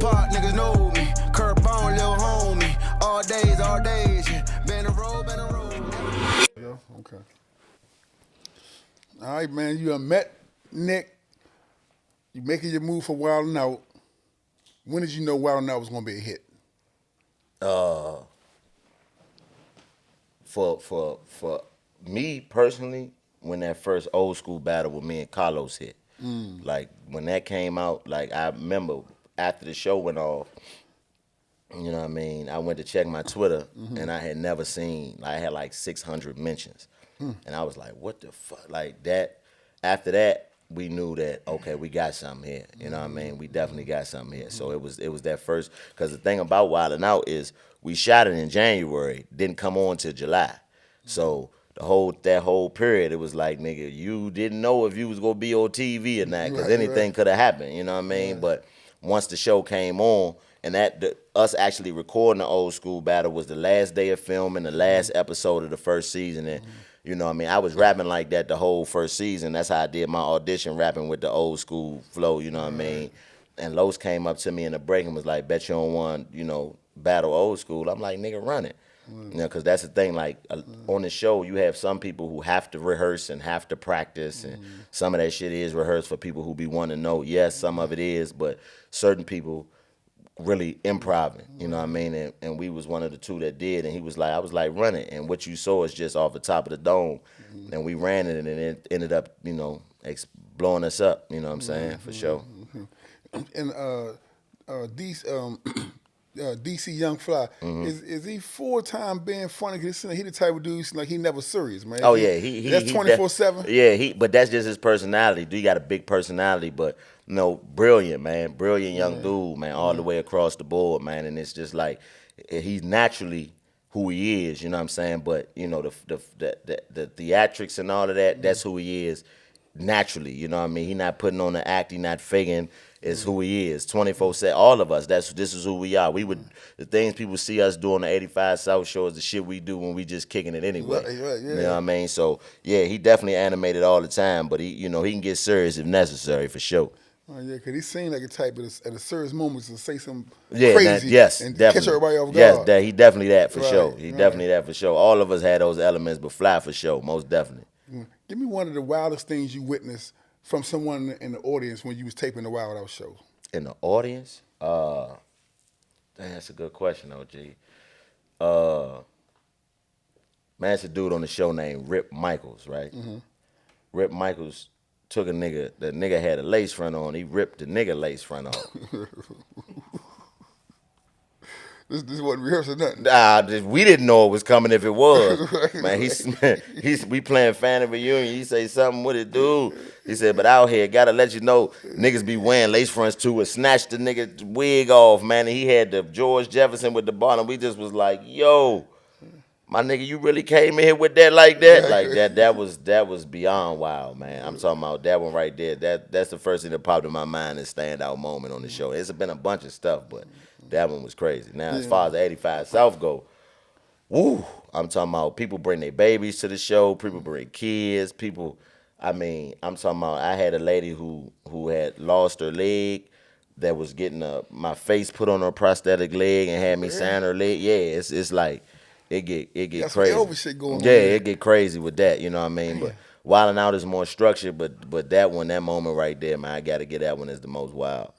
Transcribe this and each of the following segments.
Park niggas know me. Curtbone, little homie. All days, yeah. Been a road. Yo, okay. All right, man. You done met Nick. You making your move for Wild 'N Out. When did you know Wild 'N Out was gonna be a hit? For me personally, when that first old school battle with me and Karlous hit, like when that came out, like I remember after the show went off, you know what I mean, I went to check my Twitter and I had never seen, I had like 600 mentions. And I was like, what the fuck? Like that, after that, we knew that, okay, we got something here. You know what I mean? We definitely got something here. So it was that first, because the thing about Wild 'N Out is we shot it in January, didn't come on till July. So that whole period, it was like, nigga, you didn't know if you was gonna be on TV or not, because anything could have happened. You know what I mean? Right. But once the show came on, and us actually recording the old school battle was the last day of filming, the last episode of the first season, and you know what I mean, I was rapping like that the whole first season. That's how I did my audition, rapping with the old school flow. You know what I mean? And Los came up to me in the break and was like, "Bet you don't want, battle old school." I'm like, "Nigga, run it." Because that's the thing. Like on the show, you have some people who have to rehearse and have to practice, and some of that shit is rehearsed for people who be wanting to know. Yes, some of it is, but certain people really improving, you know what I mean? And we was one of the two that did, and I was like, run it. And what you saw is just off the top of the dome, and we ran it, and it ended up, blowing us up, you know what I'm saying, for sure. And DC Young Fly, is he full-time being funny? Because he the type of dude, like he never serious, man. Oh yeah, he that's 24/7. Yeah, but that's just his personality. Dude, he got a big personality, but brilliant, man, brilliant young dude, man, all the way across the board, man. And it's just like he's naturally who he is, you know what I'm saying? But the theatrics and all of that, that's who he is naturally, you know what I mean? He not putting on the act, he not faking. Is who he is, 24/7. All of us. This is who we are. The things people see us doing the 85 South show is the shit we do when we just kicking it anyway. Right, yeah. You know what I mean? So yeah, he definitely animated all the time, but he can get serious if necessary for sure. Oh yeah, because he seemed like a type at a serious moment to say something Yeah, crazy yes, and definitely. catch everybody off guard. Yes, he definitely that for Right, sure. He definitely that for sure. All of us had those elements, but Fly for sure, most definitely. Give me one of the wildest things you witnessed from someone in the audience when you was taping the Wild Out show. In the audience? That's a good question, OG. Man, it's a dude on the show named Rip Michaels, right? Rip Michaels took the nigga had a lace front on, he ripped the nigga lace front off. This wasn't rehearsing nothing. We didn't know it was coming if it was. Man, we playing Family Reunion. He say something with it, dude. He said, but out here, gotta let you know, niggas be wearing lace fronts too, and snatched the nigga wig off, man. And he had the George Jefferson with the bottom. We just was like, yo, my nigga, you really came in here with that like that? Like that was beyond wild, man. I'm talking about that one right there. That's the first thing that popped in my mind, is standout moment on the show. It's been a bunch of stuff, but that one was crazy. Now, as far as the 85 South go, woo, I'm talking about people bring their babies to the show, people bring kids, I'm talking about, I had a lady who had lost her leg that was getting my face put on her prosthetic leg and had me sign her leg. Yeah, it's like, it get That's crazy. Elvis shit going on. Yeah, it get crazy with that, you know what I mean? But Wild 'N Out is more structured, but that moment right there, man, I got to get that one as the most wild.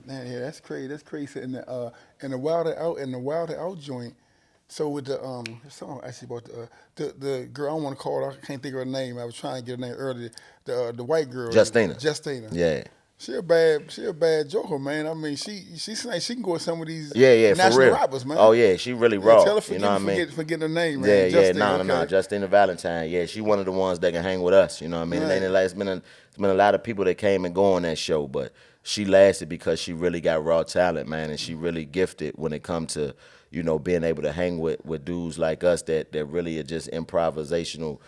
Man, yeah, that's crazy. That's crazy. And the Wild 'N Out joint. So with the someone actually about the girl, I don't want to call her. I can't think of her name. I was trying to get her name earlier. The white girl. Justina. Yeah. She a bad joker, man. I mean, she's like she can go with some of these national for real. rappers, man. Oh yeah, she really raw. Tell her you know what I mean? Forget her name, man. No, Justina Valentine. Yeah, she one of the ones that can hang with us. You know what I mean? Right. And it's been a lot of people that came and go on that show, but she lasted because she really got raw talent, man, and she really gifted when it come to being able to hang with dudes like us that really are just improvisational.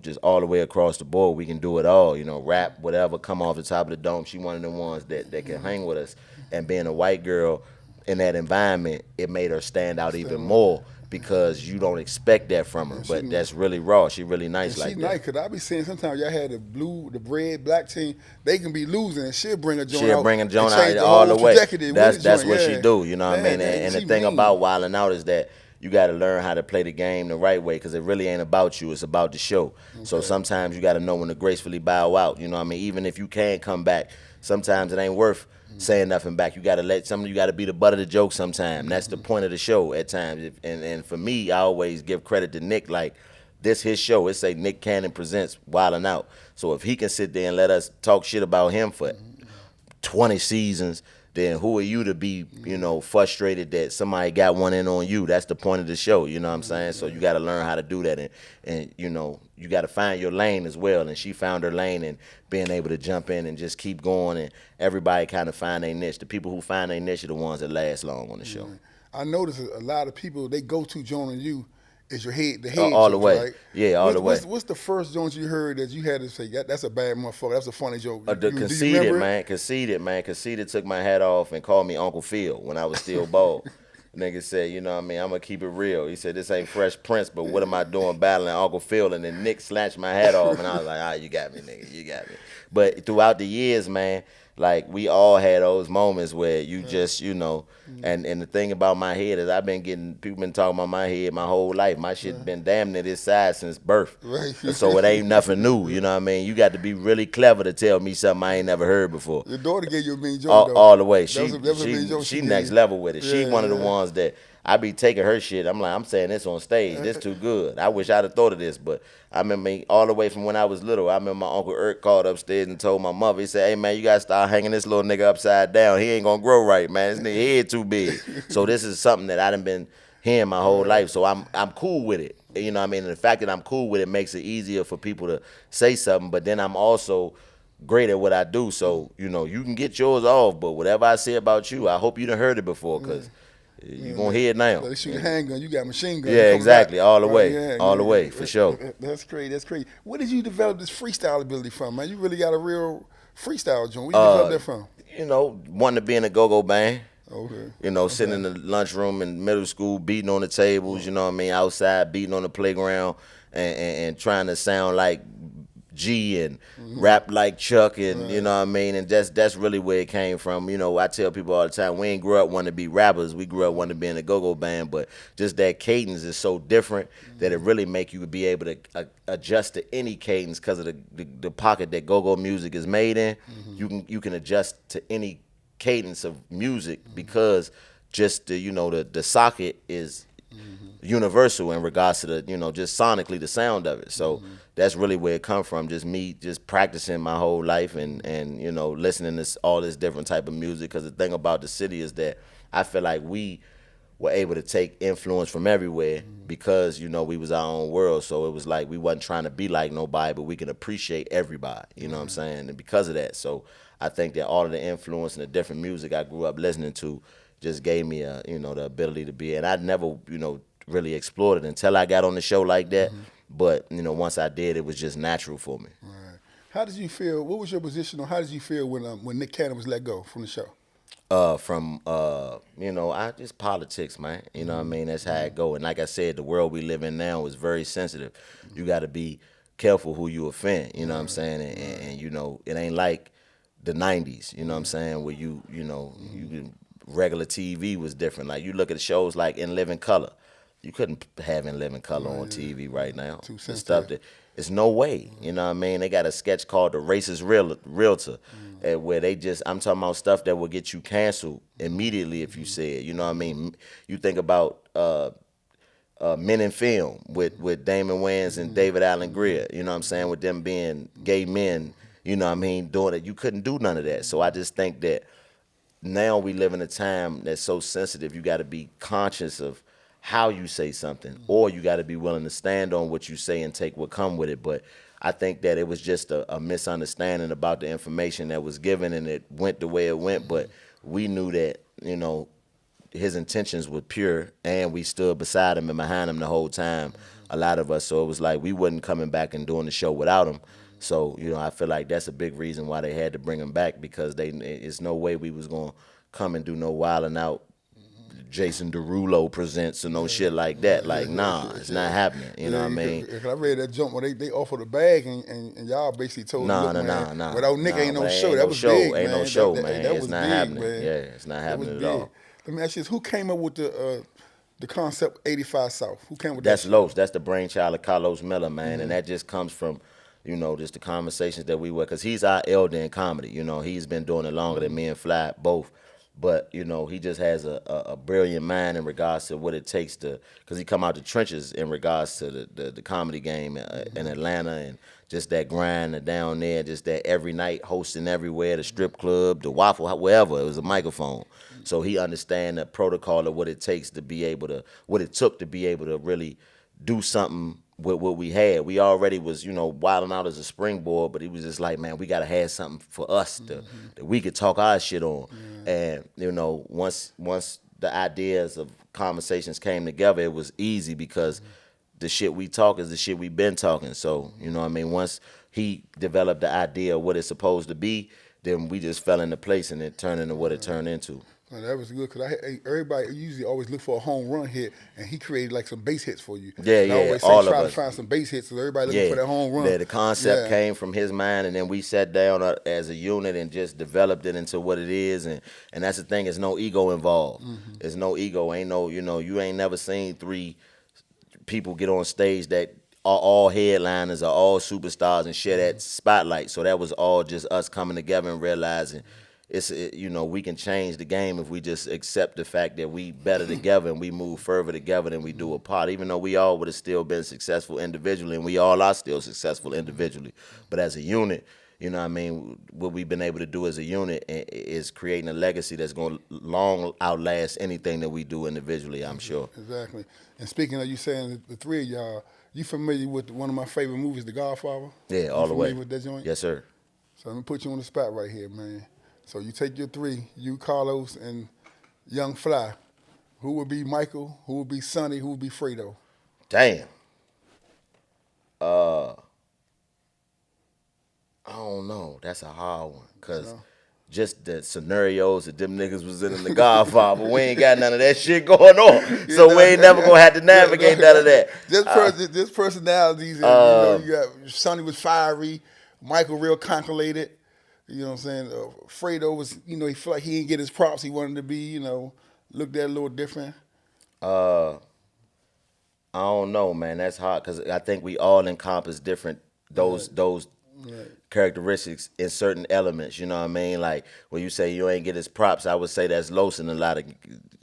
Just all the way across the board, we can do it all. Rap, whatever, come off the top of the dome. She one of the ones that can hang with us. And being a white girl in that environment, it made her stand out even more. because you don't expect that from her. But that's really raw. She really nice And like she that. nice, cause I be seeing sometimes y'all had the red, black team. They can be losing, and she'll bring a joint She'll out bring a and joint change out the all whole the way. trajectory with the That's joint. what she Yeah, do. You know what I mean? And the she thing mean. about wilding out is that you got to learn how to play the game the right way, because it really ain't about you. It's about the show. So sometimes you got to know when to gracefully bow out. You know what I mean? Even if you can come back, sometimes it ain't worth saying nothing back. You got to let some. You got to be the butt of the joke sometime. That's the point of the show at times. And for me, I always give credit to Nick. Like, this his show. It say Nick Cannon presents Wildin' Out. So if he can sit there and let us talk shit about him for 20 seasons, then who are you to be, frustrated that somebody got one in on you? That's the point of the show, you know what I'm saying? So you got to learn how to do that, and you got to find your lane as well. And she found her lane and being able to jump in and just keep going, and everybody kind of find their niche. The people who find their niche are the ones that last long on the show. I notice a lot of people, they go to joining you is the head All the jokes, way. right? Yeah, all the way. What's the first joint you heard that you had to say, that's a bad motherfucker, that's a funny joke? The Do you Conceited, remember it? man. Conceited took my hat off and called me Uncle Phil when I was still bald. Nigga said, you know what I mean, I'm going to keep it real. He said, this ain't Fresh Prince, but what am I doing battling Uncle Phil? And then Nick snatched my hat off, and I was like, you got me, nigga, you got me. But throughout the years, man, like, we all had those moments where you just, and the thing about my head is people been talking about my head my whole life. My shit been damn near this size since birth. Right. So it ain't nothing new, you know what I mean? You got to be really clever to tell me something I ain't never heard before. Your daughter gave you a mean joke, though. All the way. That was a mean joke She gave next you. level with it. She Yeah, one of the yeah. ones that I be taking her shit. I'm like, I'm saying this on stage. This too good. I wish I'd have thought of this, but I remember all the way from when I was little. I remember my Uncle Ert called upstairs and told my mother, he said, hey, man, you got to start hanging this little nigga upside down. He ain't going to grow right, man. This nigga head too big. So this is something that I done been hearing my whole life. So I'm cool with it. You know what I mean? And the fact that I'm cool with it makes it easier for people to say something, but then I'm also great at what I do. So, you can get yours off, but whatever I say about you, I hope you done heard it before, because you going to hear it now. They shoot a handgun, you got machine gun. Yeah, You exactly. back. All the Right, way. yeah, All the yeah. way, for sure. That's crazy. Where did you develop this freestyle ability from, man? You really got a real freestyle joint. Where you develop that from? Wanting to be in a go-go band. Okay. Sitting in the lunchroom in middle school, beating on the tables, you know what I mean, outside, beating on the playground, and trying to sound like G and rap like Chuck, and you know what I mean, and that's really where it came from. I tell people all the time, we ain't grew up wanting to be rappers, we grew up wanting to be in a go-go band, but just that cadence is so different that it really make you be able to adjust to any cadence because of the pocket that go-go music is made in. You can adjust to any cadence of music because just the socket is universal in regards to the just sonically the sound of it. So that's really where it come from. Just me just practicing my whole life and listening to all this different type of music. Because the thing about the city is that I feel like we were able to take influence from everywhere because we was our own world. So it was like we wasn't trying to be like nobody, but we can appreciate everybody. You know what I'm saying? And because of that, so I think that all of the influence and the different music I grew up listening to just gave me the ability to be. And I never really explored it until I got on the show like that. But once I did, it was just natural for me. Right. How did you feel? What was your position, or how did you feel when Nick Cannon was let go from the show? I just politics, man. You know what I mean? That's how it go. And like I said, the world we live in now is very sensitive. You got to be careful who you offend. You know what I'm saying? And it ain't like the '90s. You know what I'm saying? Where you regular TV was different. Like you look at shows like In Living Color. You couldn't have In Living Color on TV right now. Too The sensitive. stuff that it's no way. You know what I mean? They got a sketch called The Racist Realtor, where I'm talking about stuff that will get you canceled immediately if you say it. You know what I mean? You think about Men in Film with Damon Wayans and David Allen Greer. You know what I'm saying? With them being gay men. You know what I mean? Doing it, you couldn't do none of that. So I just think that now we live in a time that's so sensitive. You got to be conscious of how you say something, or you got to be willing to stand on what you say and take what come with it. But I think that it was just a misunderstanding about the information that was given, and it went the way it went. But we knew that his intentions were pure, and we stood beside him and behind him the whole time. A lot of us, so it was like we wasn't coming back and doing the show without him. So I feel like that's a big reason why they had to bring him back, because it's no way we was gonna come and do no wilding out Jason Derulo presents or no shit like that. Like, nah, it's not happening. You know what I mean? Cause I read that jump where they offered a bag and y'all basically told them, look, man, without Nick ain't no show. That was big, man. Ain't no show, man. That It's was not big, happening. man. Yeah, it's not happening at all. Let me ask you this: who came up with the concept 85 South? Who came with That's that? Los. That's the brainchild of Karlous Miller, man, and that just comes from, you know, just the conversations that we were, because he's our elder in comedy. You know, he's been doing it longer than me and Fly both. But, you know, he just has a brilliant mind in regards to what it takes to, because he come out the trenches in regards to the comedy game in Atlanta, and just that grind down there, just that every night hosting everywhere, the strip club, the Waffle, wherever, it was a microphone. So he understand the protocol of what it takes to be able to, what it took to be able to really do something with what we had. We already was, you know, wilding out as a springboard, but he was just like, man, we gotta have something for us that we could talk our shit on. And, you know, once the ideas of conversations came together, it was easy because the shit we talk is the shit we've been talking. So, you know what I mean? Once he developed the idea of what it's supposed to be, then we just fell into place and it turned into what it turned into. Man, that was good because everybody usually always look for a home run hit, and he created like some base hits for you. Yeah, and I always say all try of to us. find some base hits, so everybody looking for that home run. Yeah, the concept came from his mind, and then we sat down as a unit and just developed it into what it is. And that's the thing, there's no ego involved. There's no ego, ain't no, you know, you ain't never seen 3 people get on stage that are all headliners, are all superstars and share that spotlight. So that was all just us coming together and realizing you know, we can change the game if we just accept the fact that we better together and we move further together than we do apart. Even though we all would have still been successful individually, and we all are still successful individually, but as a unit, you know what I mean, what we've been able to do as a unit is creating a legacy that's going to long outlast anything that we do individually, I'm sure. Exactly. And speaking of you saying the 3 of y'all, you familiar with one of my favorite movies, The Godfather? Yeah, all the way. You familiar with that joint? Yes, sir. So let me put you on the spot right here, man. So you take your 3, you, Karlous, and Young Fly. Who would be Michael? Who would be Sonny? Who would be Fredo? Damn. I don't know. That's a hard one, because just the scenarios that them niggas was in The Godfather, we ain't got none of that shit going on. So we ain't never gonna have to navigate none of that. Just personalities. And, you know, you got Sonny was fiery, Michael real calculated. You know what I'm saying? Fredo was, you know, he felt like he didn't get his props he wanted to be, you know, looked at a little different. I don't know, man. That's hard, because I think we all encompass different those characteristics in certain elements. You know what I mean? Like when you say you ain't get his props, I would say that's Los in a lot of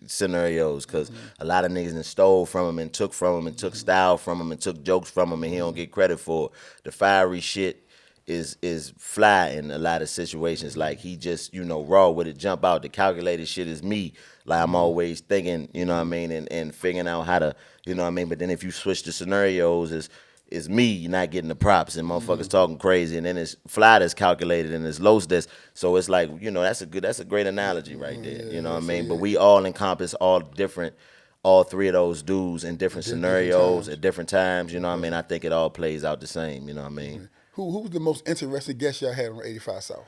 scenarios, because a lot of niggas done stole from him and took from him and took style from him and took jokes from him, and he don't get credit for it. The fiery shit is Fly in a lot of situations. Like he just, you know, raw with it, jump out. The calculated shit is me. Like I'm always thinking, you know what I mean, and figuring out how to, you know what I mean. But then if you switch the scenarios, it's me not getting the props and motherfuckers talking crazy, and then it's Fly that's calculated and it's Los that's, so it's like, you know, that's a great analogy right there. You know what I mean? But we all encompass all 3 of those dudes in different scenarios at different times. You know what I mean? I think it all plays out the same. You know what I mean? Who was the most interesting guest y'all had on 85 South?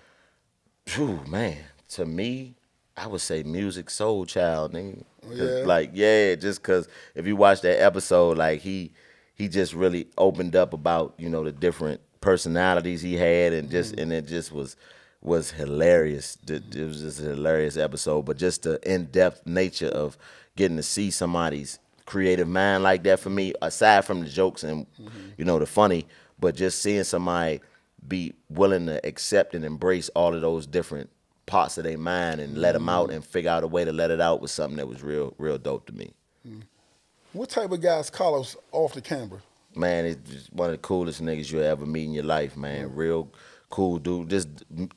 Phew, man, to me, I would say Music Soul Child, nigga. Yeah. Like, yeah, just because if you watch that episode, like he just really opened up about, you know, the different personalities he had, and just and it just was hilarious. It was just a hilarious episode, but just the in-depth nature of getting to see somebody's creative mind like that, for me, aside from the jokes and you know, the funny, but just seeing somebody be willing to accept and embrace all of those different parts of their mind and let them out and figure out a way to let it out was something that was real dope to me. What type of guys Karlous off the camera? Man, it's one of the coolest niggas you'll ever meet in your life, man. Real cool dude. Just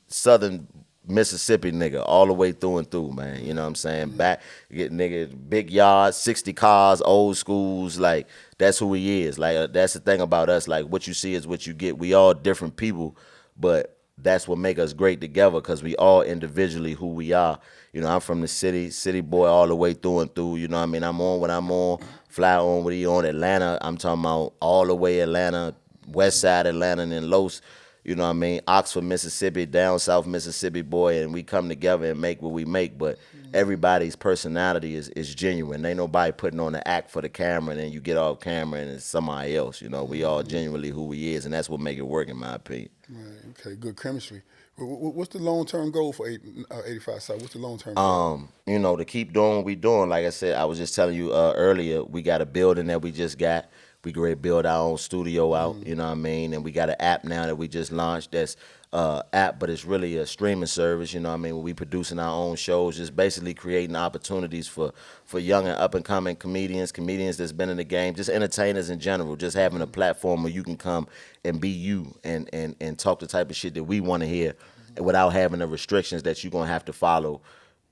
Southern Mississippi nigga all the way through and through, man. You know what I'm saying? Back, get nigga, big yards, 60 cars, old schools. Like, that's who he is. Like, that's the thing about us. Like, what you see is what you get. We all different people, but that's what make us great together, because we all individually who we are. You know, I'm from the city boy all the way through and through. You know what I mean? I'm on what I'm on, Fly on what he on. Atlanta, I'm talking about all the way Atlanta, west side Atlanta, and then Los. you know what I mean, Oxford, Mississippi, down south Mississippi boy, and we come together and make what we make. But everybody's personality is genuine. Ain't nobody putting on the act for the camera and then you get off camera and it's somebody else. You know, we all genuinely who we is, and that's what make it work in my opinion. Right. Okay. Good chemistry. What's the long-term goal for 85 South? What's the long-term goal? You know, to keep doing what we doing. Like I said, I was just telling you earlier, we got a building that we just got. We great build our own studio out, you know what I mean? And we got an app now that we just launched that's app, but it's really a streaming service, you know what I mean? Where we producing our own shows, just basically creating opportunities for young and up-and-coming comedians that's been in the game, just entertainers in general, just having a platform where you can come and be you and talk the type of shit that we want to hear without having the restrictions that you're going to have to follow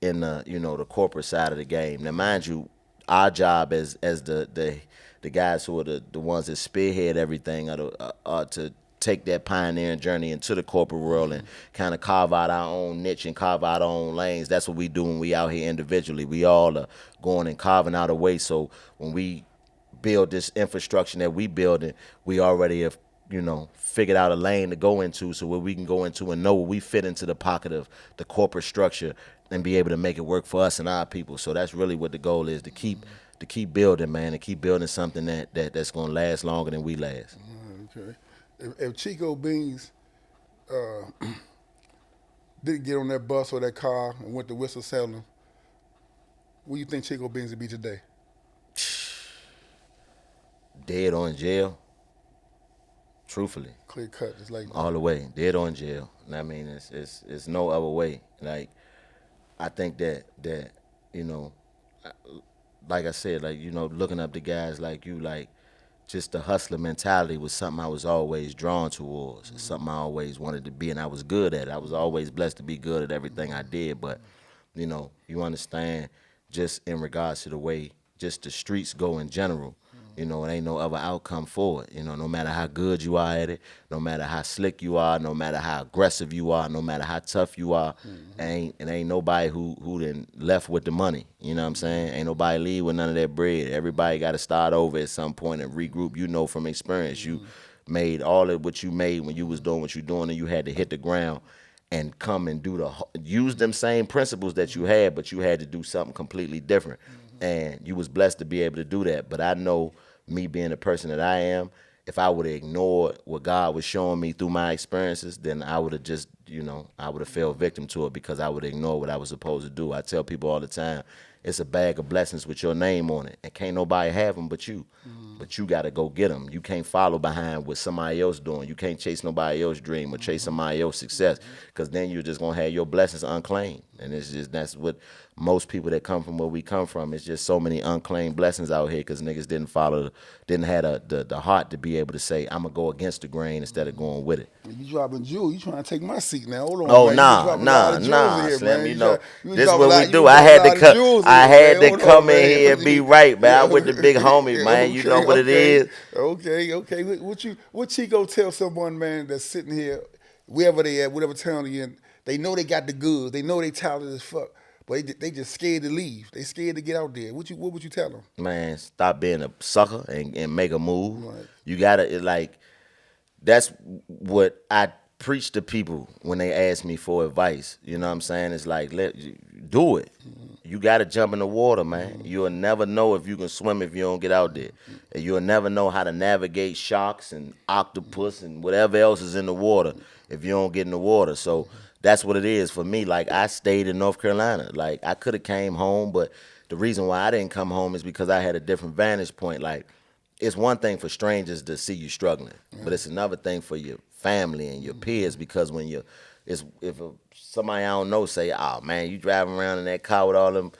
in the, you know, the corporate side of the game. Now, mind you, our job as the guys who are the ones that spearhead everything are to take that pioneering journey into the corporate world and kind of carve out our own niche and carve out our own lanes. That's what we do when we out here individually. We all are going and carving out a way. So when we build this infrastructure that we building, we already have, you know, figured out a lane to go into, so where we can go into and know where we fit into the pocket of the corporate structure and be able to make it work for us and our people. So that's really what the goal is, to keep building, man, and keep building something that's gonna last longer than we last. Okay. If Chico Beans didn't get on that bus or that car and went to Winston-Salem, where you think Chico Beans would be today? Dead or in jail. Truthfully. Clear cut, just like all the way, dead or in jail. And I mean, it's no other way. Like, I think that you know, like I said, like, you know, looking up to guys like you, like, just the hustler mentality was something I was always drawn towards. It's something I always wanted to be, and I was good at it. I was always blessed to be good at everything I did. But, you know, you understand, just in regards to the way just the streets go in general, you know, it ain't no other outcome for it. You know, no matter how good you are at it, no matter how slick you are, no matter how aggressive you are, no matter how tough you are, ain't nobody who then left with the money. You know what I'm saying? Ain't nobody leave with none of that bread. Everybody got to start over at some point and regroup. You know from experience, you made all of what you made when you was doing what you doing, and you had to hit the ground and come and use them same principles that you had, but you had to do something completely different. And you was blessed to be able to do that. But I know, me being the person that I am, if I would have ignored what God was showing me through my experiences, then I would have just, you know, I would have fell victim to it because I would ignore what I was supposed to do. I tell people all the time, it's a bag of blessings with your name on it, and can't nobody have them but you. But you got to go get them. You can't follow behind what somebody else doing. You can't chase nobody else's dream or chase somebody else's success, because then you're just going to have your blessings unclaimed. And it's just, that's what most people that come from where we come from, it's just so many unclaimed blessings out here because niggas didn't have the heart to be able to say, I'm going to go against the grain instead of going with it. You dropping jewels. You trying to take my seat now. Hold on, Oh, man. nah, here, Slim, man. you know, this is drop a what lot- we do. you I drop a had lot to of come, jewels I here, had man. to Hold come on, in man. here and be right, man. I'm with the big homie, man. You know what it is. Okay. What Chico tell someone, man, that's sitting here, wherever they at, whatever town they in, they know they got the goods, they know they talented as fuck, but they just scared to leave. They scared to get out there. What would you tell them? Man, stop being a sucker and make a move. Right. You gotta, like, that's what I preach to people when they ask me for advice. You know what I'm saying? It's like, do it. You gotta jump in the water, man. You'll never know if you can swim if you don't get out there. And you'll never know how to navigate sharks and octopus and whatever else is in the water if you don't get in the water. So that's what it is for me. Like, I stayed in North Carolina. Like, I could have came home, but the reason why I didn't come home is because I had a different vantage point. Like, it's one thing for strangers to see you struggling, but it's another thing for your family and your peers, because when if somebody I don't know say, oh man, you driving around in that car with all them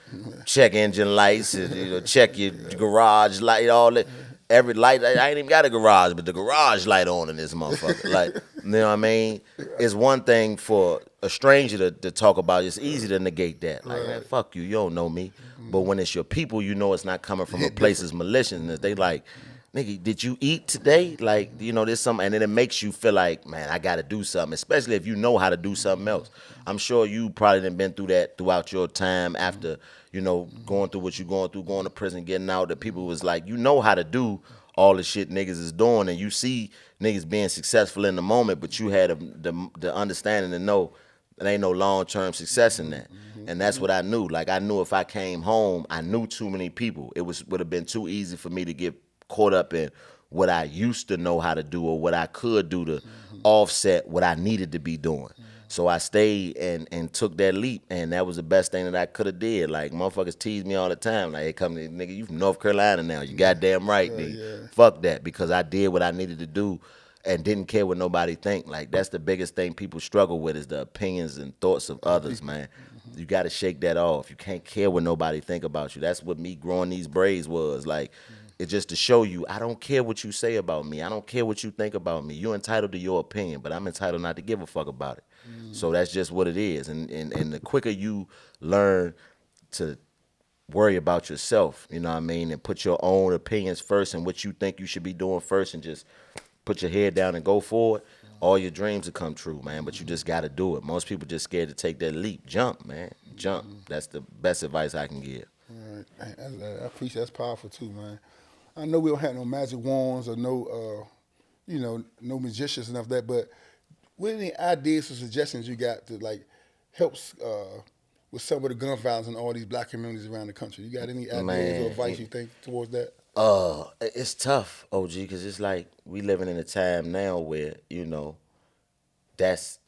check engine lights, and, you know, check your garage light, all that. Every light, I ain't even got a garage, but the garage light on in this motherfucker. Like, you know what I mean? It's one thing for a stranger to talk about. It's easy to negate that. Like, man, fuck you don't know me. But when it's your people, you know it's not coming from a place of maliciousness. They like, nigga, did you eat today? Like, there's something, and then it makes you feel like, man, I got to do something, especially if you know how to do something else. I'm sure you probably done been through that throughout your time after, going through what you're going through, going to prison, getting out, that people was like, you know how to do all the shit niggas is doing, and you see niggas being successful in the moment, but you had the understanding to know there ain't no long-term success in that. And that's what I knew. Like, I knew if I came home, I knew too many people. It would have been too easy for me to get caught up in what I used to know how to do or what I could do to offset what I needed to be doing. So I stayed and took that leap, and that was the best thing that I could have did. Like, motherfuckers tease me all the time. Like, hey, come to nigga, you from North Carolina now. You goddamn right, nigga. Fuck that, because I did what I needed to do and didn't care what nobody think. Like, that's the biggest thing people struggle with, is the opinions and thoughts of others, man. You got to shake that off. You can't care what nobody think about you. That's what me growing these braids was. Like, it's just to show you, I don't care what you say about me. I don't care what you think about me. You're entitled to your opinion, but I'm entitled not to give a fuck about it. So that's just what it is. And the quicker you learn to worry about yourself, you know what I mean, and put your own opinions first and what you think you should be doing first, and just put your head down and go forward, all your dreams will come true, man. But you just got to do it. Most people just scared to take that leap. Jump, man. Jump. That's the best advice I can give. All right. I appreciate that's powerful too, man. I know we don't have no magic wands or no, no magicians and stuff like that, but what any ideas or suggestions you got to like help with some of the gun violence in all these black communities around the country? You got any ideas or advice you think towards that? It's tough, OG, because it's like we living in a time now where, that's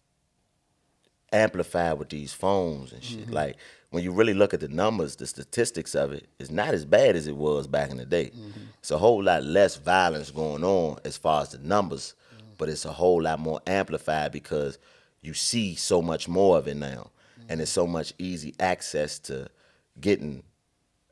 amplified with these phones and shit. Like, when you really look at the numbers, the statistics of it, it's not as bad as it was back in the day. It's a whole lot less violence going on as far as the numbers, but it's a whole lot more amplified because you see so much more of it now, and it's so much easy access to getting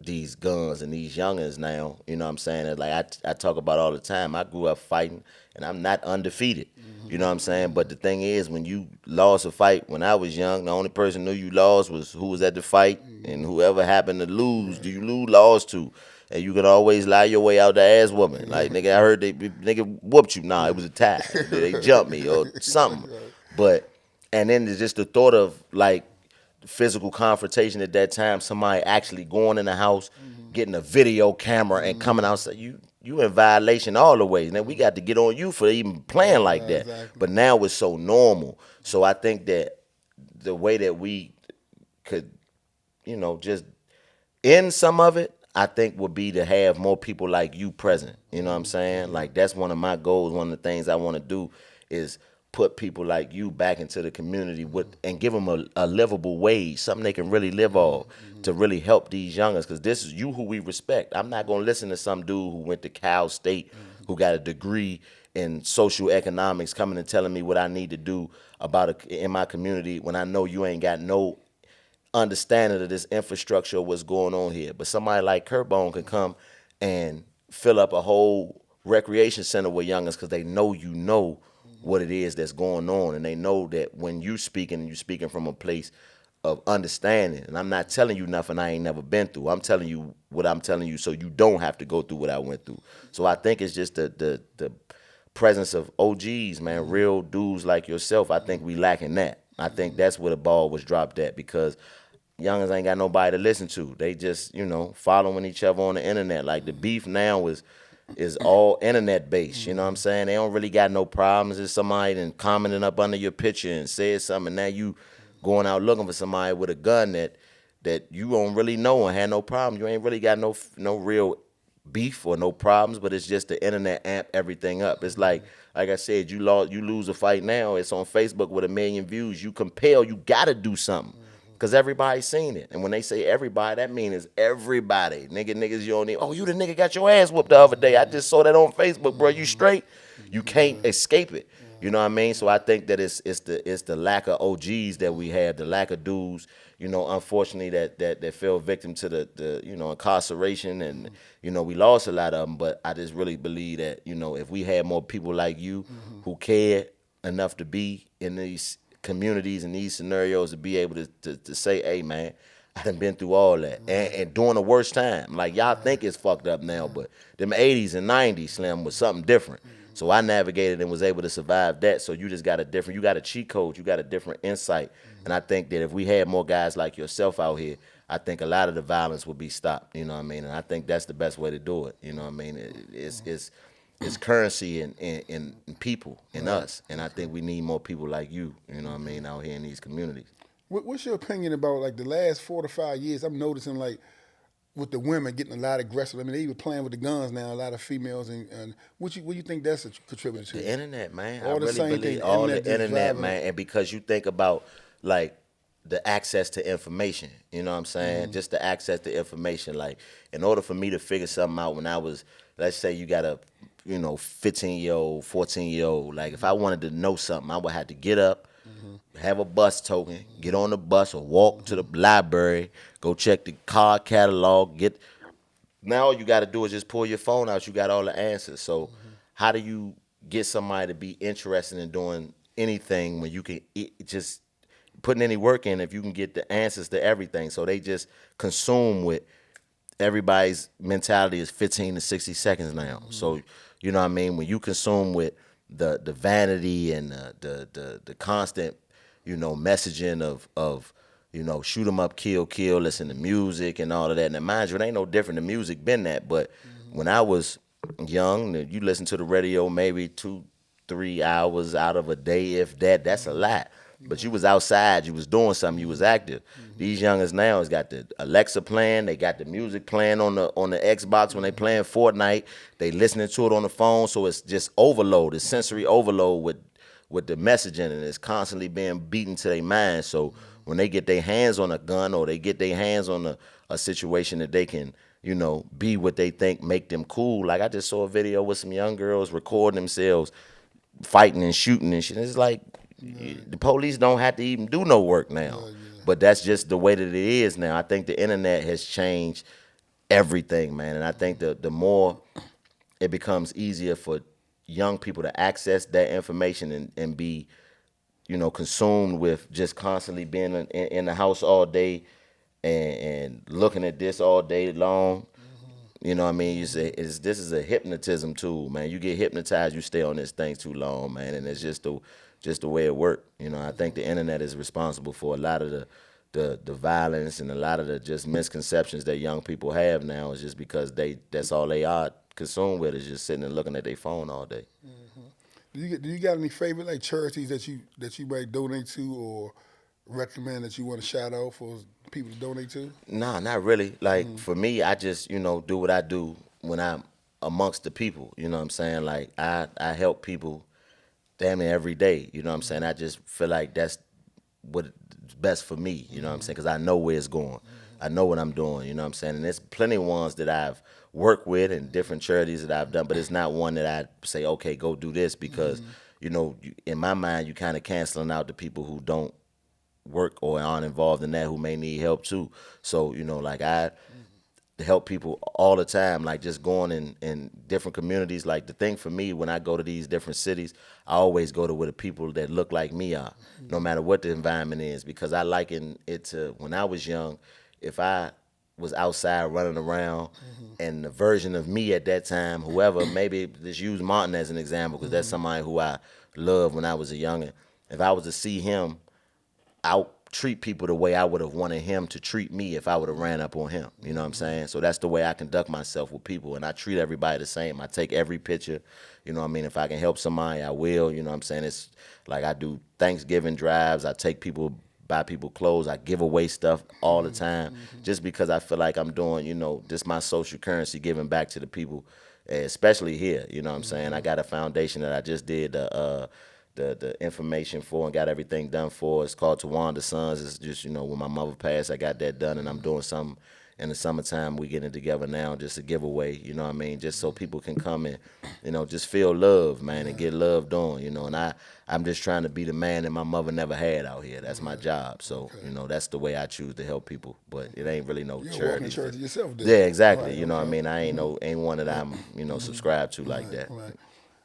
these guns and these youngins now, you know what I'm saying? And like I talk about all the time, I grew up fighting and I'm not undefeated. You know what I'm saying? But the thing is, when you lost a fight when I was young, the only person knew you lost was who was at the fight, and whoever happened to lose, do you lose, lost to. And you can always lie your way out the ass whooping. Like, nigga, I heard nigga whooped you. Nah, it was a tie. They jumped me or something. But, and then there's just the thought of like physical confrontation at that time, somebody actually going in the house, getting a video camera and coming outside, you in violation all the ways. Now we got to get on you for even playing like that. Exactly. But now it's so normal. So I think that the way that we could, just end some of it, I think would be to have more people like you present. You know what I'm saying? Like, that's one of my goals. One of the things I want to do is put people like you back into the community and give them a livable wage, something they can really live off, to really help these youngers, because this is you who we respect. I'm not going to listen to some dude who went to Cal State, who got a degree in social economics, coming and telling me what I need to do in my community, when I know you ain't got no understanding of this infrastructure of what's going on here. But somebody like Curtbone can come and fill up a whole recreation center with youngers, because they know what it is that's going on, and they know that when you're speaking from a place of understanding. And I'm not telling you nothing I ain't never been through. I'm telling you what I'm telling you so you don't have to go through what I went through. So I think it's just the presence of OGs, man, real dudes like yourself. I think we lacking that. I think that's where the ball was dropped at, because youngins ain't got nobody to listen to. They just, following each other on the internet. Like, the beef now is all internet based. You know what I'm saying? They don't really got no problems. If somebody then commenting up under your picture and said something, and now you going out looking for somebody with a gun that you don't really know and had no problem. You ain't really got no real beef or no problems, but it's just the internet amp everything up. It's like I said, you lose a fight now, it's on Facebook with 1 million views. You gotta do something. Because everybody's seen it. And when they say everybody, that means everybody. Niggas, you don't need, oh, you the nigga got your ass whooped the other day. I just saw that on Facebook, bro. You straight? You can't escape it. You know what I mean? So I think that it's the lack of OGs that we have, the lack of dudes, unfortunately, that fell victim to the incarceration. And, we lost a lot of them. But I just really believe that, if we had more people like you who care enough to be in these communities and these scenarios, to be able to say, hey, man, I done been through all that, and during the worst time. Like y'all think it's fucked up now, but them '80s and '90s Slim was something different. So I navigated and was able to survive that. So you just got you got a cheat code, you got a different insight. And I think that if we had more guys like yourself out here, I think a lot of the violence would be stopped. You know what I mean? And I think that's the best way to do it. You know what I mean? It's currency in people, in us. And I think we need more people like you, you know what I mean, out here in these communities. What's your opinion about like the last 4 to 5 years? I'm noticing like with the women getting a lot aggressive. I mean, they even playing with the guns now. A lot of females and what you think that's a contributor to? The internet, man. All I the really same believe thing. all the Just internet, driving man. And because you think about like the access to information, you know what I'm saying? Just the access to information. Like in order for me to figure something out when I was, let's say you got a 15-year-old, 14-year-old, like if I wanted to know something, I would have to get up, have a bus token, get on the bus or walk to the library, go check the car catalog, get now all you got to do is just pull your phone out. You got all the answers. So how do you get somebody to be interested in doing anything when you can just putting any work in if you can get the answers to everything? So they just consume with everybody's mentality is 15 to 60 seconds now. So you know what I mean? When you consume with the vanity and the constant, messaging of shoot 'em up, kill, listen to music and all of that. Now, mind you, it ain't no different. The music been that, but when I was young, you listen to the radio maybe 2-3 hours out of a day, if that. That's a lot. But you was outside, you was doing something, you was active. These youngers now has got the Alexa playing, they got the music playing on the Xbox when they playing Fortnite. They listening to it on the phone, so it's just overload. It's sensory overload with the messaging, and it's constantly being beaten to their mind. So when they get their hands on a gun or they get their hands on a situation that they can, be what they think make them cool. Like I just saw a video with some young girls recording themselves fighting and shooting and shit. It's like the police don't have to even do no work now. But that's just the way that it is now. I think the internet has changed everything, man. And I think the more it becomes easier for young people to access that information and be, consumed with just constantly being in the house all day and looking at this all day long. You know what I mean? You say this is a hypnotism tool, man. You get hypnotized, you stay on this thing too long, man, and it's just the way it works. I think the internet is responsible for a lot of the violence and a lot of the just misconceptions that young people have now. Is just because that's all they are consumed with is just sitting and looking at their phone all day. Do you got any favorite like charities that you might donate to or recommend that you want to shout out for people to donate to? Nah, not really. Like for me, I just do what I do when I'm amongst the people. You know what I'm saying? Like I help people damn near every day. You know what I'm saying? I just feel like that's what's best for me. You know what I'm saying? Because I know where it's going. I know what I'm doing. You know what I'm saying? And there's plenty of ones that I've worked with and different charities that I've done, but it's not one that I say, okay, go do this because in my mind, you kind of canceling out the people who don't work or aren't involved in that who may need help too. So, like I help people all the time, like just going in different communities. Like the thing for me, when I go to these different cities, I always go to where the people that look like me are, no matter what the environment is, because I liken it to when I was young, if I was outside running around and the version of me at that time, whoever, maybe just use Martin as an example, because that's somebody who I loved when I was a youngin'. If I was to see him out treat people the way I would have wanted him to treat me if I would have ran up on him. You know what I'm saying? So that's the way I conduct myself with people, and I treat everybody the same. I take every picture. You know what I mean? If I can help somebody, I will. You know what I'm saying? It's like I do Thanksgiving drives. I take people, buy people clothes. I give away stuff all the time just because I feel like I'm doing, this my social currency, giving back to the people, especially here. You know what I'm saying? I got a foundation that I just did the information for and got everything done for. It's called Tawanda Sons. It's just, when my mother passed, I got that done, and I'm doing something in the summertime. We getting together now just a giveaway, you know what I mean? Just so people can come and, just feel love, man, and get loved on, and I'm just trying to be the man that my mother never had out here. That's my job. So, that's the way I choose to help people. But it ain't really no You're charity. walking charity yourself, then. Yeah, exactly. Right, You know what I okay. mean? I ain't one that I'm, subscribed to like that. Right.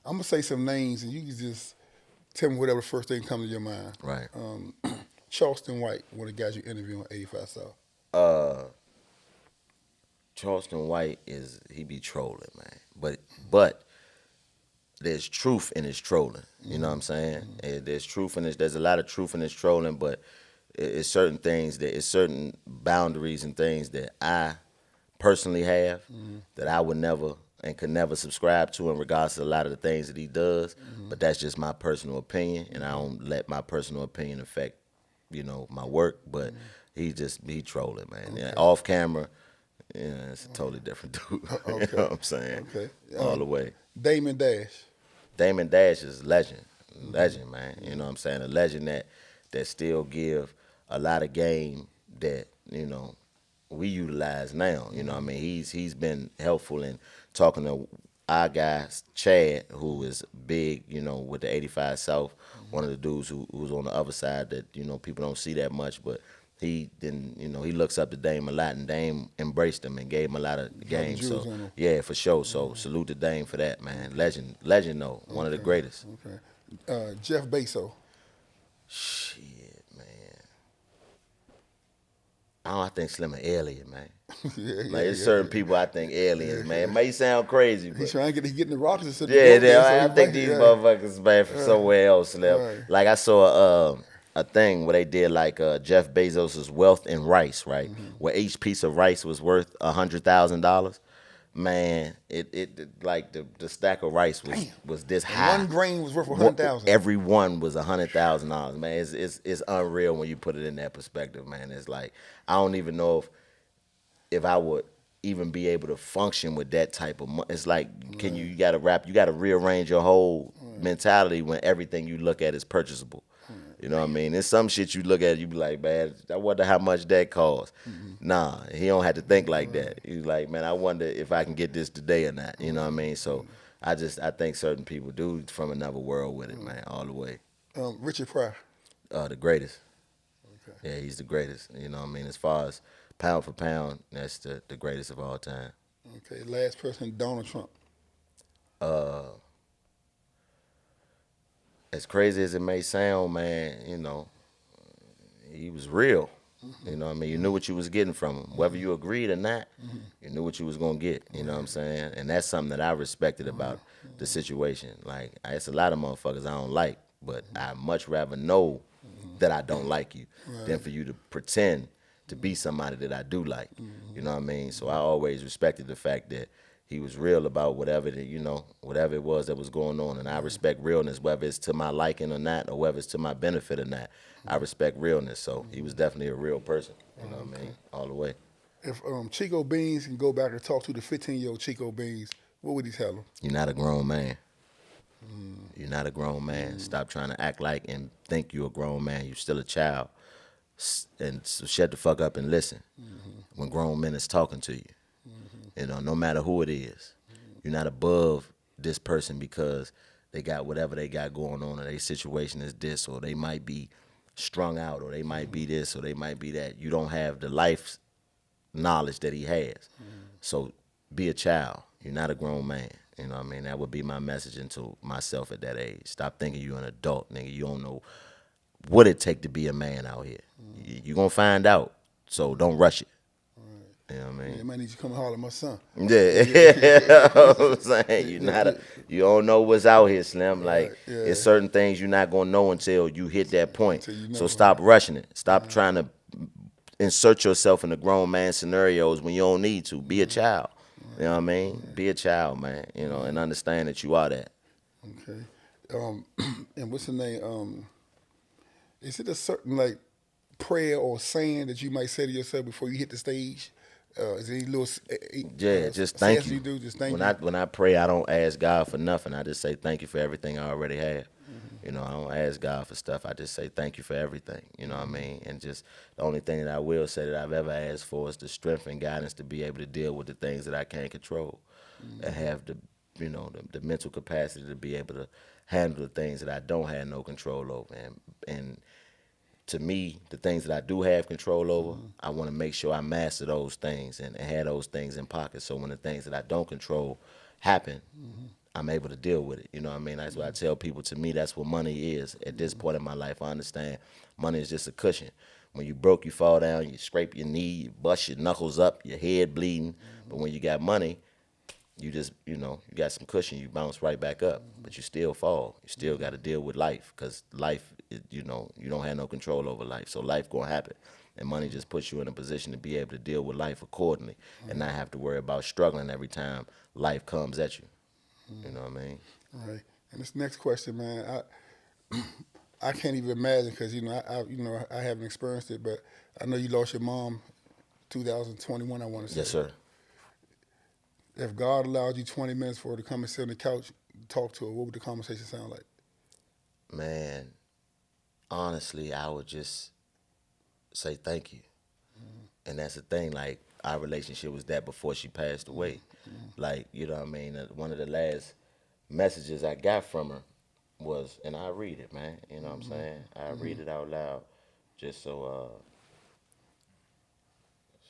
I'm gonna say some names, and you can just tell me whatever first thing comes to your mind. Right. Charleston White, one of the guys you interviewed on 85 South. Uh, Charleston White he be trolling, man. But there's truth in his trolling. You know what I'm saying? There's truth in his. There's a lot of truth in his trolling, but it's certain things it's certain boundaries and things that I personally have that I would never and could never subscribe to in regards to a lot of the things that he does. But that's just my personal opinion, and I don't let my personal opinion affect, my work. But he trolling, man. Okay. Yeah, off camera, it's a totally different dude. Okay. You know what I'm saying? Okay. All the way. Damon Dash. Damon Dash is a legend, man. You know what I'm saying? A legend that still give a lot of game that we utilize now. You know what I mean? He's been helpful in talking to our guy Chad, who is big, with the 85 South. One of the dudes who's on the other side that people don't see that much, but he looks up to Dame a lot, and Dame embraced him and gave him a lot of game. So yeah, for sure. So salute to Dame for that, man. Legend though, one of the greatest. Okay. Jeff Bezos. Shit, man. I think Slim an alien, man. There's certain people I think aliens, man. It may sound crazy, but He's trying to get in the rockets. I think these motherfuckers, man, from somewhere else, Slim. Right. Like I saw a thing where they did like Jeff Bezos' wealth in rice, right? Where each piece of rice was worth $100,000. Man, it like the stack of rice was this high. One grain was worth $100,000. Every one was $100,000, man. It's unreal when you put it in that perspective, man. It's like I don't even know if I would even be able to function with that type of money. It's like you gotta rearrange your whole mentality when everything you look at is purchasable. You know what I mean? There's some shit you look at, you be like, man, I wonder how much that costs. Nah, he don't have to think like that. He's like, man, I wonder if I can get this today or not. You know what I mean? So I think certain people do from another world with it, man, all the way. Richard Pryor. The greatest. Okay. Yeah, he's the greatest. You know what I mean? As far as pound for pound, that's the greatest of all time. Okay, last person, Donald Trump. As crazy as it may sound, man, he was real. You know what I mean? You knew what you was getting from him. Whether you agreed or not, you knew what you was going to get. You know what I'm saying? And that's something that I respected about the situation. Like, it's a lot of motherfuckers I don't like, but I much rather know that I don't like you than for you to pretend to be somebody that I do like. You know what I mean? So I always respected the fact that he was real about whatever it was that was going on, and I respect realness, whether it's to my liking or not, or whether it's to my benefit or not. I respect realness, so he was definitely a real person. You know what I mean? All the way. If Chico Beans can go back and talk to the 15-year-old Chico Beans, what would he tell him? You're not a grown man. You're not a grown man. Stop trying to act like and think you're a grown man. You're still a child. And so shut the fuck up and listen when grown men is talking to you. No matter who it is. You're not above this person because they got whatever they got going on, or their situation is this, or they might be strung out, or they might be this, or they might be that. You don't have the life knowledge that he has. So be a child. You're not a grown man. You know what I mean? That would be my message into myself at that age. Stop thinking you're an adult, nigga. You don't know what it take to be a man out here. You're going to find out, so don't rush it. You know what I mean? They might need you to come and holler at my son. Yeah, you know what I'm saying? You don't know what's out here, Slim. Like, it's certain things you're not gonna know until you hit that point. So stop rushing it. Stop trying to insert yourself in the grown man scenarios when you don't need to. Be a child. You know what I mean? Be a child, man. And understand that you are that. Okay. And what's the name? Is it a certain prayer or saying that you might say to yourself before you hit the stage? Is there any little just thank you. You do? Just thank you. When I pray, I don't ask God for nothing. I just say thank you for everything I already have. I don't ask God for stuff. I just say thank you for everything. You know what I mean? And just the only thing that I will say that I've ever asked for is the strength and guidance to be able to deal with the things that I can't control, and have the mental capacity to be able to handle the things that I don't have no control over. And to me, the things that I do have control over, I want to make sure I master those things and have those things in pocket. So when the things that I don't control happen, I'm able to deal with it. You know what I mean? That's what I tell people. To me, that's what money is. At this point in my life, I understand money is just a cushion. When you broke, you fall down, you scrape your knee, you bust your knuckles up, your head bleeding. But when you got money, you just, you got some cushion, you bounce right back up. But you still fall. You still got to deal with life because life, you don't have no control over life. So life going to happen. And money just puts you in a position to be able to deal with life accordingly and not have to worry about struggling every time life comes at you. You know what I mean? All right. And this next question, man, I can't even imagine because I haven't experienced it, but I know you lost your mom 2021. I want to say. Yes, sir. If God allowed you 20 minutes for her to come and sit on the couch, talk to her, what would the conversation sound like? Man, honestly, I would just say thank you. And that's the thing, like, our relationship was that before she passed away. Like, you know what I mean? One of the last messages I got from her was, and I read it, man. You know what I'm saying? I read it out loud just so,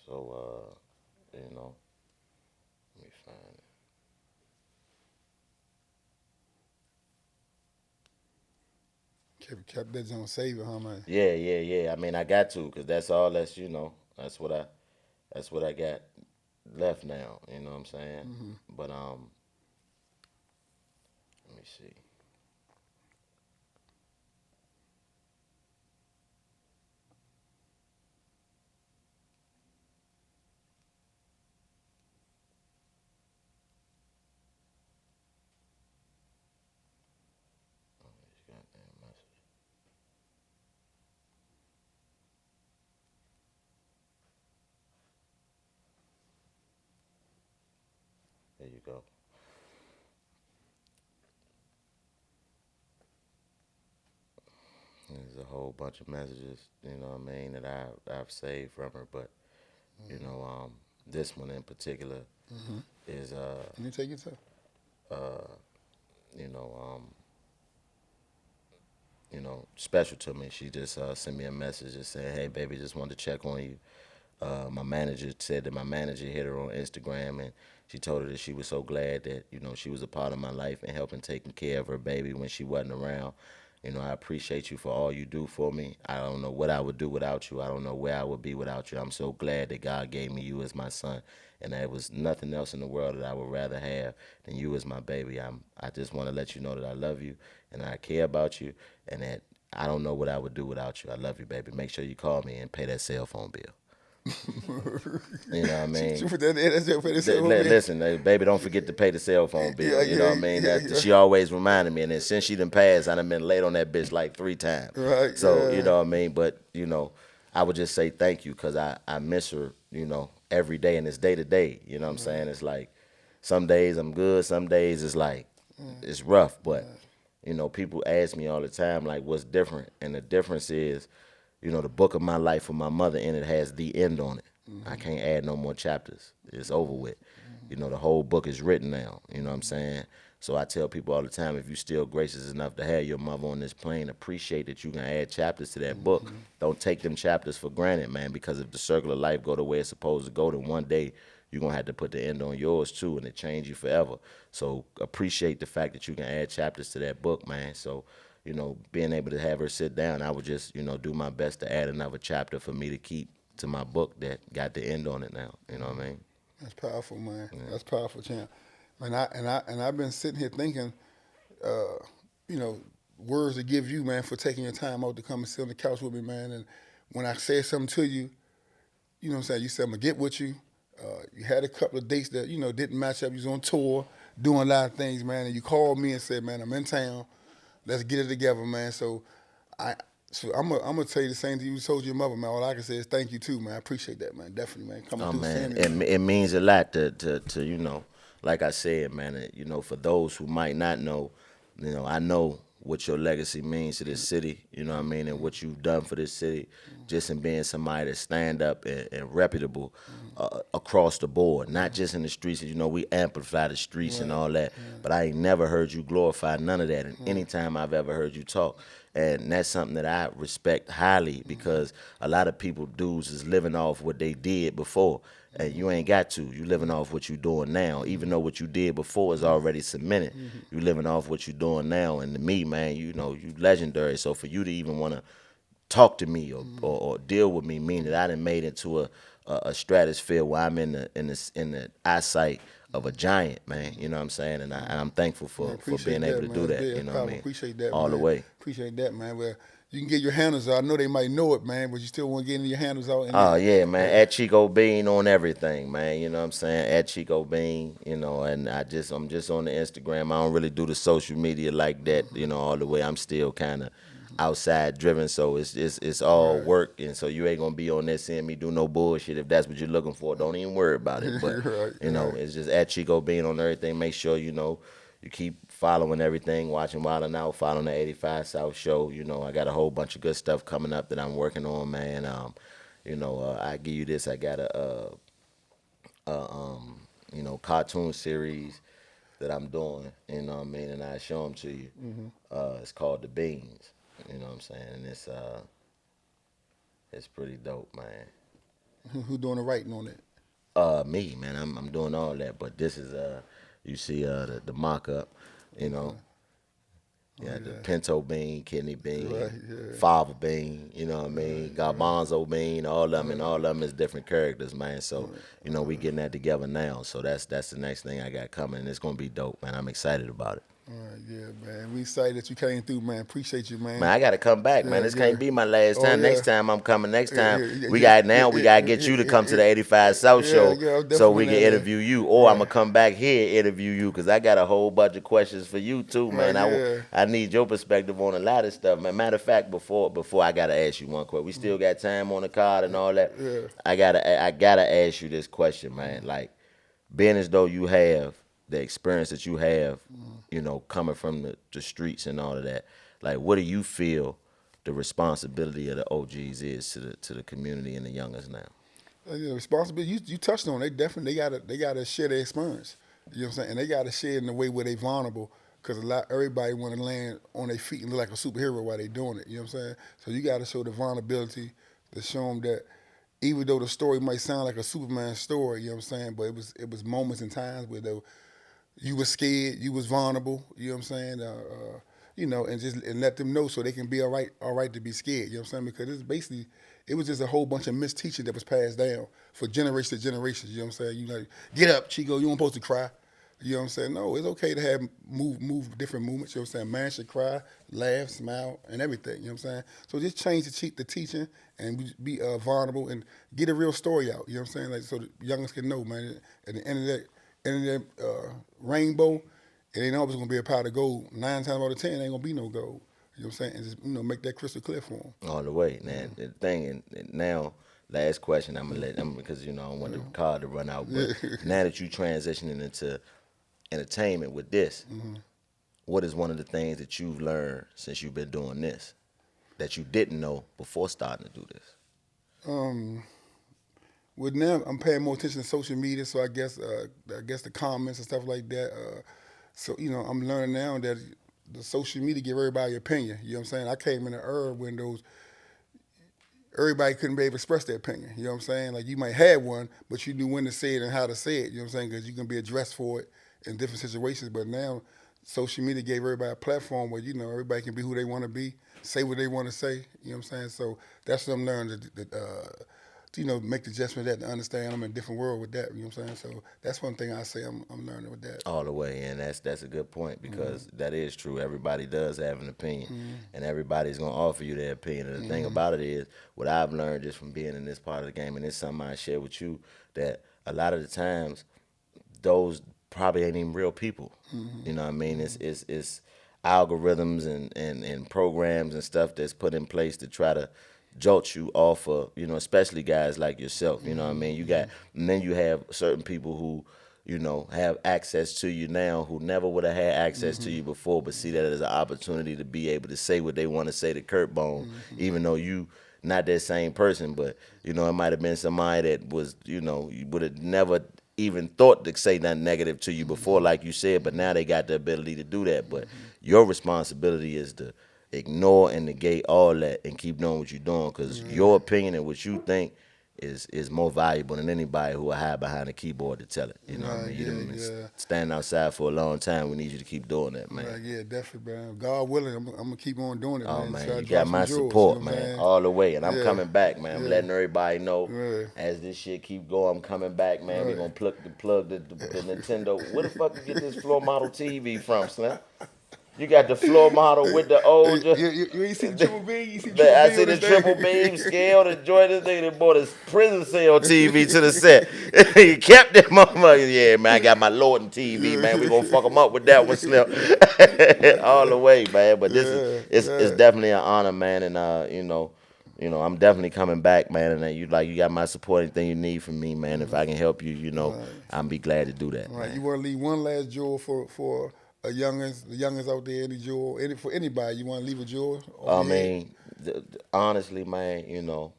you know, let me find it. Kept that on saving, huh, man? Yeah. I mean, I got to, cause that's all. That's what I got left now. You know what I'm saying? But let me see. Oh, these goddamn messages. There you go. There's a whole bunch of messages, you know what I mean, that I've saved from her, but this one in particular is Let me take your time. you know special to me. She just sent me a message just saying, "Hey, baby, just wanted to check on you." My manager said that my manager hit her on Instagram and she told her that she was so glad that, she was a part of my life and helping taking care of her baby when she wasn't around. I appreciate you for all you do for me. I don't know what I would do without you. I don't know where I would be without you. I'm so glad that God gave me you as my son. And there was nothing else in the world that I would rather have than you as my baby. I just want to let you know that I love you and I care about you and that I don't know what I would do without you. I love you, baby. Make sure you call me and pay that cell phone bill. You know what I mean? She put that in, that's what it said. Listen, baby, don't forget to pay the cell phone bill. You know what I mean? Yeah. She always reminded me. And then since she done passed, I done been late on that bitch like 3 times. Right, So, yeah. you know what I mean? But, I would just say thank you because I miss her, every day. And it's day to day. You know what I'm saying? It's like some days I'm good. Some days it's like, it's rough. But, people ask me all the time, like, what's different? And the difference is, the book of my life with my mother in it has the end on it. I can't add no more chapters. It's over with. The whole book is written now. You know what I'm saying? So I tell people all the time, if you still gracious enough to have your mother on this plane, appreciate that you can add chapters to that book. Don't take them chapters for granted, man, because if the circle of life go the way it's supposed to go, then one day you're going to have to put the end on yours too, and it change you forever. So appreciate the fact that you can add chapters to that book, man. So, being able to have her sit down, I would just, do my best to add another chapter for me to keep to my book that got the end on it now. You know what I mean? That's powerful, man. Yeah. That's powerful, champ. Man, I've been sitting here thinking, words to give you, man, for taking your time out to come and sit on the couch with me, man. And when I said something to you, you know what I'm saying? You said I'm gonna get with you. You had a couple of dates that didn't match up. You was on tour, doing a lot of things, man. And you called me and said, "Man, I'm in town. Let's get it together, man." So I'm gonna tell you the same thing you told your mother, man. All I can say is thank you too, man. I appreciate that, man. Definitely, man. Coming through, Man, seeing me, it means a lot to like I said, man. For those who might not know, I know what your legacy means to this city. You know what I mean, and what you've done for this city, just in being somebody that stand up and reputable across the board, not just in the streets. We amplify the streets and all that, but I ain't never heard you glorify none of that. And anytime I've ever heard you talk. And that's something that I respect highly because a lot of people, dudes, is living off what they did before. And you ain't got to. You living off what you doing now. Even though what you did before is already cemented, you living off what you doing now. And to me, man, you legendary. So for you to even want to talk to me or deal with me, meaning that I done made into a stratosphere where I'm in the eyesight of a giant, man. You know what I'm saying? And I'm thankful Man, for being appreciate able that, to man. do That's that. big. You That's know what I powerful. mean? Appreciate that, All man. the way. Appreciate that, man. Well, you can get your handles out. I know they might know it, man, but you still want to get your handles out. Oh yeah, man. At Chico Bean on everything, man. You know what I'm saying? At Chico Bean, you know, and I'm just on the Instagram. I don't really do the social media like that, you know, all the way. I'm still kind of outside driven, so it's all Right. work, and so you ain't gonna be on there seeing me do no bullshit. If that's what you're looking for, don't even worry about it. But Right, you know, right. it's just at Chico Bean on everything. Make sure you know you keep following everything, watching Wild 'N Out, following the 85 South show. You know, I got a whole bunch of good stuff coming up that I'm working on, man. You know, I give you this. I got you know, cartoon series that I'm doing. You know what I mean? And I show them to you. It's called The Beans. You know what I'm saying? And it's pretty dope, man. Who doing the writing on it? Me, man. I'm doing all that, but this is you see the mock up. You know, Oh, yeah, the yeah. pinto bean, kidney Right, bean, yeah. fava bean, you know what I mean, garbanzo bean, all of them, and Right. all of them is different characters, man. So, you know, we getting that together now. So that's the next thing I got coming, and it's gonna be dope, man. I'm excited about it. All right, yeah, man. We excited that you came through, man. Appreciate you, Man, man. I gotta come back, man. Yeah, This yeah. can't be my last Oh, time. yeah. Next time I'm coming. Next Yeah, time yeah, yeah, we yeah, got now we yeah, gotta yeah, get you to yeah, come to the yeah, 85 South yeah, show yeah, so we definitely, can man. interview you, or I'm Right. gonna come back here and interview you because I got a whole bunch of questions for you too, Right, man. yeah. I need your perspective on a lot of stuff, man. Matter of fact, before I gotta ask you one question. We still got time on the card and all that. Yeah. I gotta ask you this question, man. Like, being as though you have the experience that you have, you know, coming from the streets and all of that, like, what do you feel the responsibility of the OGs is to the community and the youngers now? Yeah, responsibility. You touched on it. They definitely they gotta share their experience. You know what I'm saying? And they gotta share it in a way where they vulnerable. Cause everybody want to land on their feet and look like a superhero while they doing it. You know what I'm saying? So you gotta show the vulnerability to show them that even though the story might sound like a Superman story, you know what I'm saying? But it was moments and times where you was scared, you was vulnerable. You know what I'm saying? You know, and let them know so they can be all right to be scared. You know what I'm saying? Because it's basically it was just a whole bunch of misteaching that was passed down for generation to generation. You know what I'm saying? You like get up, Chico. You weren't supposed to cry. You know what I'm saying? No, it's okay to have move different movements. You know what I'm saying? Man should cry, laugh, smile, and everything. You know what I'm saying? So just change the teaching and be vulnerable and get a real story out. You know what I'm saying? Like so the youngest can know, man. At the end of that rainbow, it ain't always gonna be a pot of gold. 9 times out of 10, it ain't gonna be no gold. You know what I'm saying? And just make that crystal clear for them. All the way, man. The thing, and now, last question, I'm gonna let them because you know I don't want the card to run out. But now that you transitioning into entertainment with this, what is one of the things that you've learned since you've been doing this that you didn't know before starting to do this? Um, with now, I'm paying more attention to social media, so I guess the comments and stuff like that. So I'm learning now that the social media give everybody an opinion. You know what I'm saying? I came in the era when everybody couldn't be able to express their opinion. You know what I'm saying? Like you might have one, but you knew when to say it and how to say it. You know what I'm saying? Because you can be addressed for it in different situations. But now, social media gave everybody a platform where everybody can be who they want to be, say what they want to say. You know what I'm saying? So that's what I'm learning to make the adjustment that to understand I'm in a different world with that. You know what I'm saying? So that's one thing I say I'm learning with that. All the way, and that's a good point because that is true. Everybody does have an opinion, and everybody's gonna offer you their opinion. And the thing about it is, what I've learned just from being in this part of the game, and it's something I share with you, that a lot of the times, those probably ain't even real people. You know what I mean? It's algorithms and programs and stuff that's put in place to try to jolt you off of, especially guys like yourself. You know what I mean? And then you have certain people who, have access to you now who never would have had access to you before, but see that as an opportunity to be able to say what they want to say to Curtbone, even though you not that same person, but it might have been somebody that was, you would have never even thought to say nothing negative to you before, like you said, but now they got the ability to do that. But your responsibility is to ignore and negate all that and keep doing what you're doing, because your opinion and what you think is more valuable than anybody who will hide behind a keyboard to tell it. You know what I mean? You done been standing outside for a long time. We need you to keep doing that, man. Right, yeah, definitely, man. God willing, I'm gonna keep on doing it, Oh, man. man, Try you to got drop my some jewels, support, you know what I'm man, saying? all the way. And I'm coming back, man. I'm Yeah. letting everybody know Right. as this shit keep going, I'm coming back, man. We gonna plug the Nintendo. Where the fuck you get this floor model TV from, Slim? You got the floor model with the old. You ain't see the triple beam? You see the Man, I triple see beam? the triple beam scale. The joint. This nigga that bought a prison cell TV to the set. He kept that motherfucker. Yeah, man, I got my Lorden TV, man. We gonna fuck him up with that one, Slim. All the way, man. But this it's definitely an honor, man. And you know, I'm definitely coming back, man. And you got my support. Anything you need from me, man. If I can help you, you know, I'm be glad to do that. Right. Man. You want to leave one last jewel for the youngins out there, any jewel, for anybody, you want to leave a jewel? I mean, honestly, man, you know,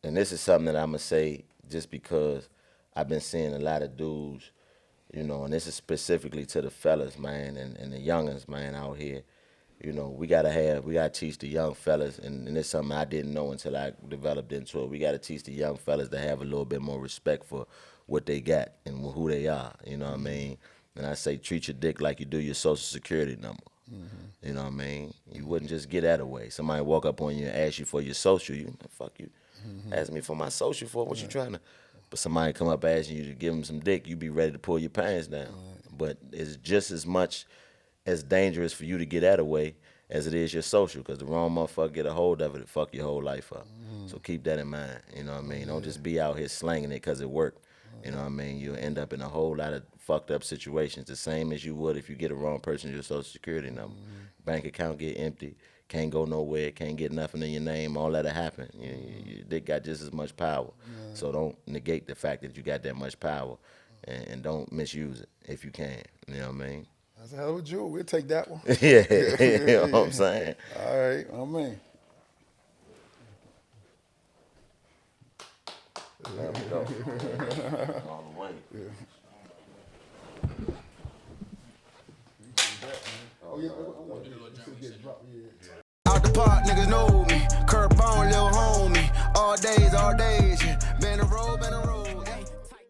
and this is something that I'm going to say just because I've been seeing a lot of dudes, you know, and this is specifically to the fellas, man, and the youngins, man, out here. You know, we gotta teach the young fellas, and it's something I didn't know until I developed into it. We gotta teach the young fellas to have a little bit more respect for what they got and who they are. You know what I mean? And I say treat your dick like you do your social security number. You know what I mean? You wouldn't just get that away. Somebody walk up on you and ask you for your social, you fuck you. Ask me for my social for what you trying to. But somebody come up asking you to give them some dick, you be ready to pull your pants down. But it's just as much as dangerous for you to get that away as it is your social, because the wrong motherfucker get a hold of it and fuck your whole life up. So keep that in mind. You know what I mean? Don't just be out here slanging it because it worked. You know what I mean? You'll end up in a whole lot of fucked up situations, the same as you would if you get a wrong person your social security number. Bank account get empty, can't go nowhere, can't get nothing in your name, all that'll happen. They got just as much power. So don't negate the fact that you got that much power, and don't misuse it if you can. You know what I mean? That's a hell of a jewel. We'll take that one. Yeah, you know what I'm saying? All right, amen. There we go. All the way. Out the park, niggas know me. Curtbone, little homie. All days, all days.